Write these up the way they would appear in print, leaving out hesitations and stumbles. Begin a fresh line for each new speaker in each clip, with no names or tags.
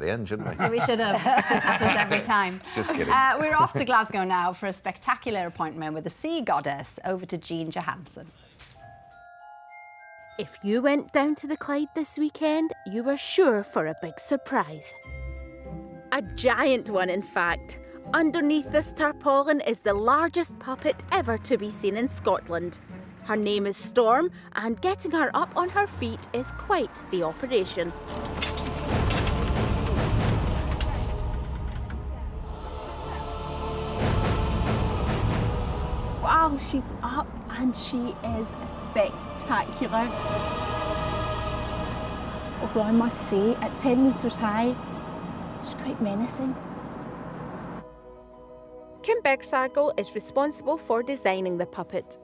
the end, shouldn't we?
We should have. This happens every time.
Just kidding.
We're off to Glasgow now for a spectacular appointment with the sea goddess. Over to Jean Johansson.
If you went down to the Clyde this weekend, you were sure for a big surprise. A giant one, in fact. Underneath this tarpaulin is the largest puppet ever to be seen in Scotland. Her name is Storm, and getting her up on her feet is quite the operation. Wow, she's up and she is spectacular. Although I must say, at 10 metres high, she's quite menacing. Kim Bergsargle is responsible for designing the puppet.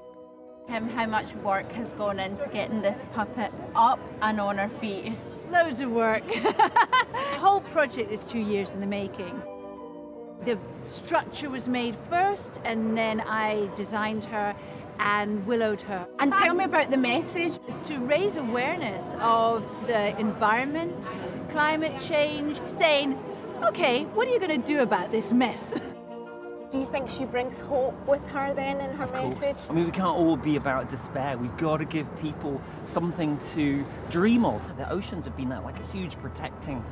Kim, how much work has gone into getting this puppet up and on her feet?
Loads of work. The whole project is 2 years in the making. The structure was made first, and then I designed her and willowed her.
And tell me about the message.
It's to raise awareness of the environment, climate change, saying, okay, what are you going to do about this mess?
Do you think she brings hope with her then in her message?
I mean, we can't all be about despair. We've got to give people something to dream of. The oceans have been like a huge protecting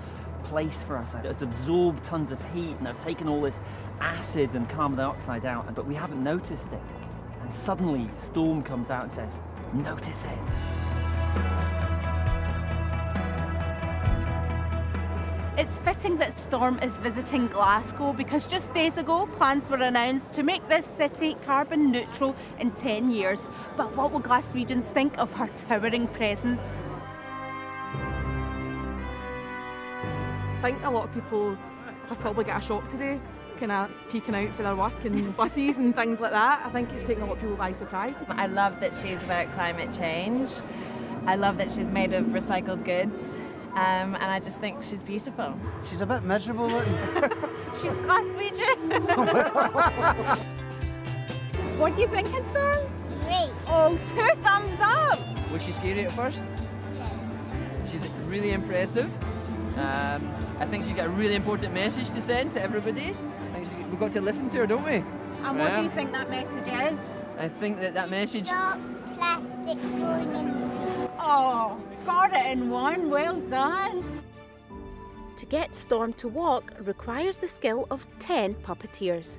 place for us. It's absorbed tons of heat and they've taken all this acid and carbon dioxide out, but we haven't noticed it. And suddenly Storm comes out and says, notice it.
It's fitting that Storm is visiting Glasgow because just days ago plans were announced to make this city carbon neutral in 10 years. But what will Glaswegians think of her towering presence?
I think a lot of people have probably got a shock today, kind of peeking out for their work and buses and things like that. I think it's taken a lot of people by surprise.
I love that she's about climate change. I love that she's made of recycled goods. And I just think she's beautiful.
She's a bit miserable looking.
She's Glaswegian. What do you think of Storm?
Great.
Oh, 2 thumbs up.
Was she scary at first? She's really impressive. I think she's got a really important message to send to everybody. We've got to listen to her, don't we?
And what do you think that message is?
I think that message...
Stop plastic throwing in the sea.
Oh, got it in one. Well done. To get Storm to walk requires the skill of 10 puppeteers.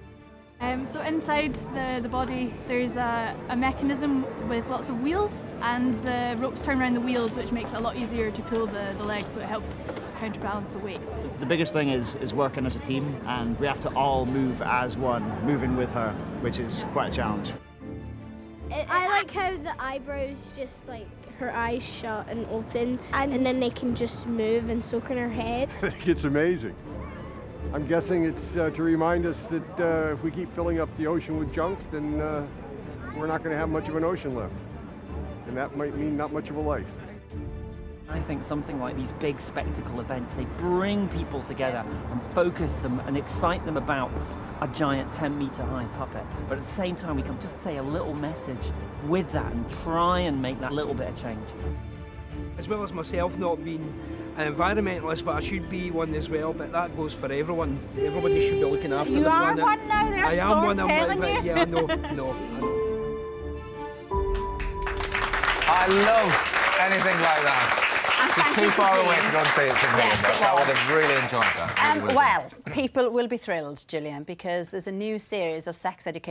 So inside the body there's a mechanism with lots of wheels, and the ropes turn around the wheels, which makes it a lot easier to pull the legs, so it helps counterbalance the weight.
The biggest thing is working as a team, and we have to all move as one, moving with her, which is quite a challenge.
I like how the eyebrows just like her eyes shut and open, and then they can just move, and so can her head.
I think it's amazing. I'm guessing it's to remind us that if we keep filling up the ocean with junk, then we're not going to have much of an ocean left. And that might mean not much of a life.
I think something like these big spectacle events, they bring people together and focus them and excite them about a giant 10-metre high puppet. But at the same time, we can just say a little message with that and try and make that little bit of change.
As well as myself not being an environmentalist, but I should be one as well, but that goes for everyone. Everybody should be looking after the planet.
You are one now, there's
I am
Storm
one,
telling you.
Yeah, I know, I know.
I love anything like that. She's too far away to go and say it to me.
Yes,
I would have really enjoyed that.
Well, people will be thrilled, Gillian, because there's a new series of sex education